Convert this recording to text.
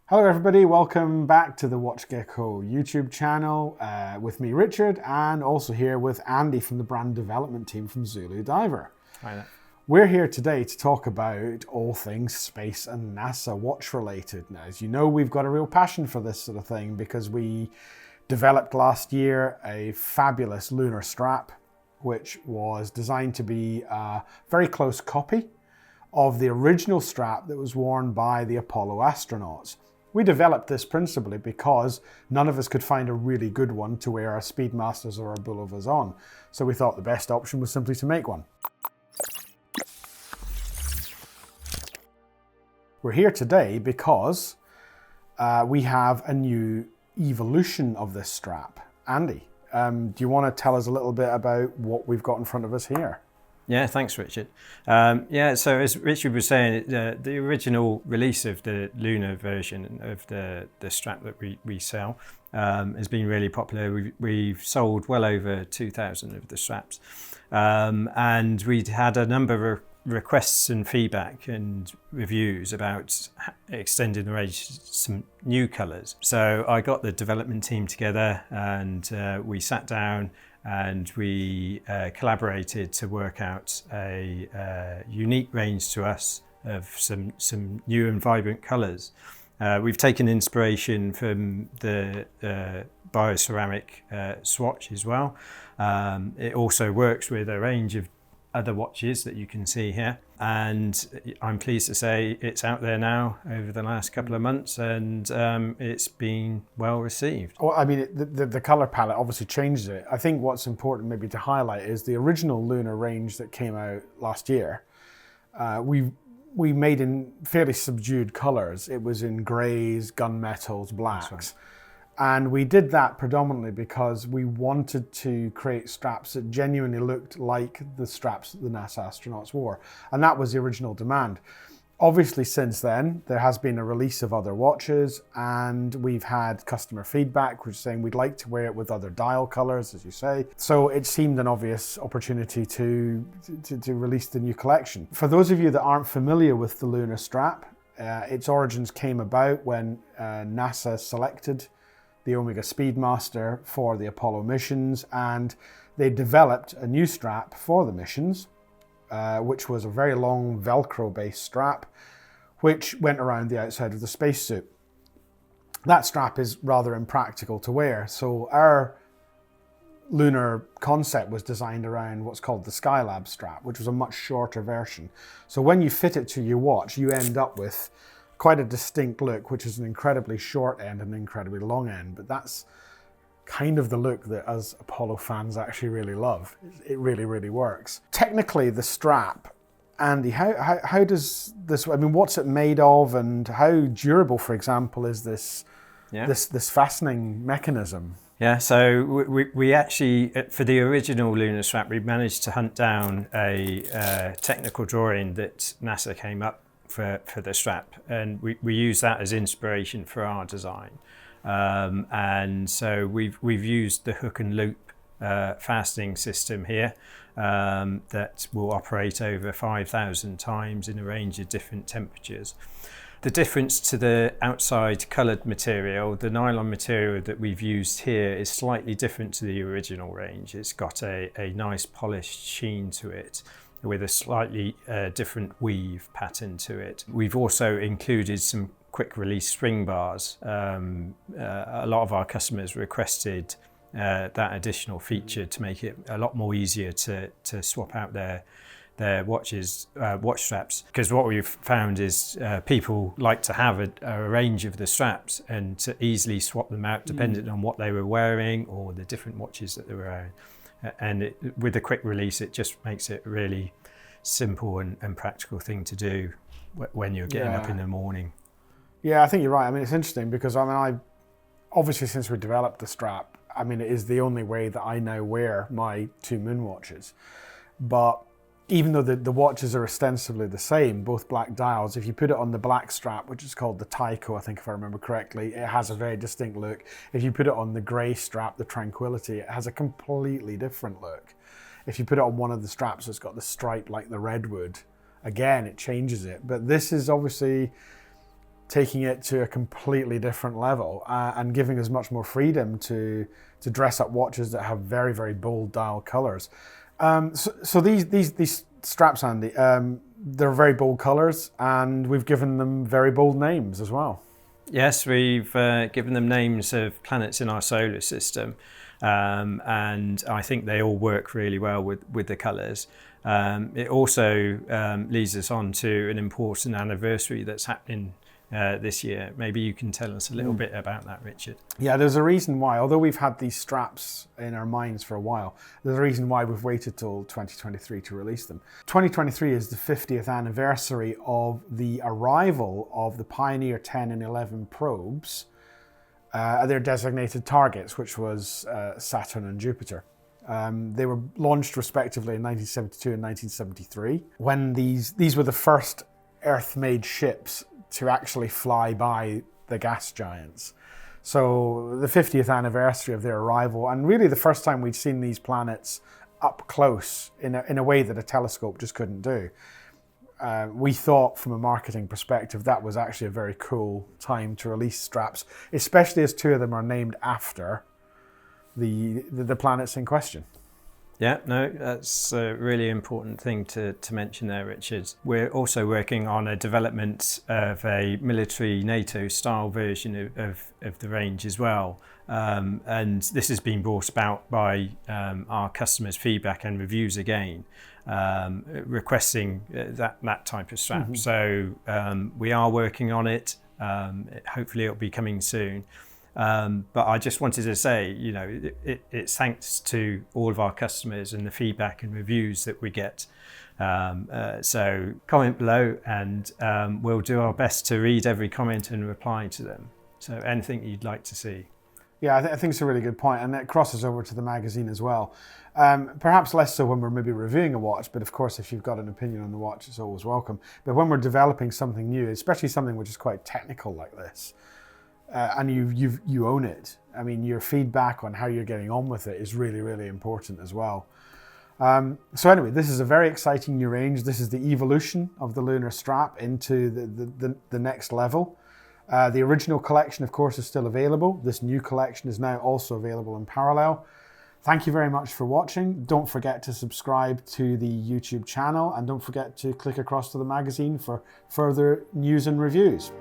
Hello everybody, welcome back to the WatchGecko YouTube channel with me Richard, and also here with Andy from the brand development team from ZULUDIVER. Hi there. We're here today to talk about all things space and NASA watch related. Now, as you know, we've got a real passion for this sort of thing because we developed last year a fabulous lunar strap which was designed to be a very close copy of the original strap that was worn by the Apollo astronauts. We developed this principally because none of us could find a really good one to wear our Speedmasters or our Bulovas on. So we thought the best option was simply to make one. We're here today because we have a new evolution of this strap. Andy, do you want to tell us a little bit about what we've got in front of us here? Yeah, thanks, Richard. So as Richard was saying, the original release of the lunar version of the strap that we sell has been really popular. We've sold well over 2,000 of the straps, and we'd had a number of requests and feedback and reviews about extending the range to some new colours. So I got the development team together and we sat down and we collaborated to work out a unique range to us of some new and vibrant colours. We've taken inspiration from the bioceramic swatch as well. It also works with a range of other watches that you can see here, and I'm pleased to say it's out there now over the last couple of months, and it's been well received. Well, I mean, the colour palette obviously changes it. I think what's important maybe to highlight is the original lunar range that came out last year. We made in fairly subdued colours. It was in greys, gunmetals, blacks. And we did that predominantly because we wanted to create straps that genuinely looked like the straps that the NASA astronauts wore. And that was the original demand. Obviously, since then, there has been a release of other watches, and we've had customer feedback, which is saying we'd like to wear it with other dial colors, as you say. So it seemed an obvious opportunity to release the new collection. For those of you that aren't familiar with the lunar strap, its origins came about when NASA selected the Omega Speedmaster for the Apollo missions, and they developed a new strap for the missions, which was a very long Velcro-based strap, which went around the outside of the spacesuit. That strap is rather impractical to wear, so our lunar concept was designed around what's called the Skylab strap, which was a much shorter version. So when you fit it to your watch, you end up with quite a distinct look, which is an incredibly short end and an incredibly long end, but that's kind of the look that us Apollo fans actually really love. It really, really works. Technically, the strap, Andy, how does this, I mean, what's it made of, and how durable, for example, is this fastening mechanism? Yeah, so we actually, for the original lunar strap, we managed to hunt down a technical drawing that NASA came up for the strap, and we use that as inspiration for our design. And so we've used the hook and loop fastening system here that will operate over 5,000 times in a range of different temperatures. The difference to the outside coloured material, the nylon material that we've used here, is slightly different to the original range. It's got a nice polished sheen to it, with a slightly different weave pattern to it. We've also included some quick release spring bars. A lot of our customers requested that additional feature to make it a lot more easier to swap out their watch straps, because what we've found is people like to have a range of the straps and to easily swap them out depending on what they were wearing or the different watches that they were wearing. And with the quick release, it just makes it a really simple and practical thing to do when you're getting up in the morning. Yeah, I think you're right. I mean, it's interesting because obviously since we developed the strap, I mean, it is the only way that I now wear my two moon watches. But even though the watches are ostensibly the same, both black dials, if you put it on the black strap, which is called the Tycho, I think if I remember correctly, it has a very distinct look. If you put it on the grey strap, the Tranquility, it has a completely different look. If you put it on one of the straps that's got the stripe like the Redwood, again, it changes it. But this is obviously taking it to a completely different level and giving us much more freedom to dress up watches that have very, very bold dial colors. So these straps, Andy, they're very bold colors, and we've given them very bold names as well. Yes, we've given them names of planets in our solar system, and I think they all work really well with the colours. It also leads us on to an important anniversary that's happening this year. Maybe you can tell us a little bit about that, Richard. Yeah, there's a reason why, although we've had these straps in our minds for a while, there's a reason why we've waited till 2023 to release them. 2023 is the 50th anniversary of the arrival of the Pioneer 10 and 11 probes at their designated targets, which was Saturn and Jupiter. They were launched respectively in 1972 and 1973, when these were the first Earth-made ships to actually fly by the gas giants. So the 50th anniversary of their arrival, and really the first time we'd seen these planets up close in a way that a telescope just couldn't do. We thought from a marketing perspective that was actually a very cool time to release straps, especially as two of them are named after the planets in question. Yeah, no, that's a really important thing to mention there, Richard. We're also working on a development of a military NATO style version of the range as well. And this has been brought about by our customers' feedback and reviews again, requesting that type of strap. So we are working on it. Hopefully it'll be coming soon. But I just wanted to say, you know, it's thanks to all of our customers and the feedback and reviews that we get. So comment below, and we'll do our best to read every comment and reply to them. So anything you'd like to see. Yeah, I think it's a really good point, and it crosses over to the magazine as well. Perhaps less so when we're maybe reviewing a watch, but of course if you've got an opinion on the watch, it's always welcome. But when we're developing something new, especially something which is quite technical like this, and you own it, I mean, your feedback on how you're getting on with it is really, really important as well. So anyway, this is a very exciting new range. This is the evolution of the lunar strap into the next level. The original collection, of course, is still available. This new collection is now also available in parallel. Thank you very much for watching. Don't forget to subscribe to the YouTube channel, and don't forget to click across to the magazine for further news and reviews.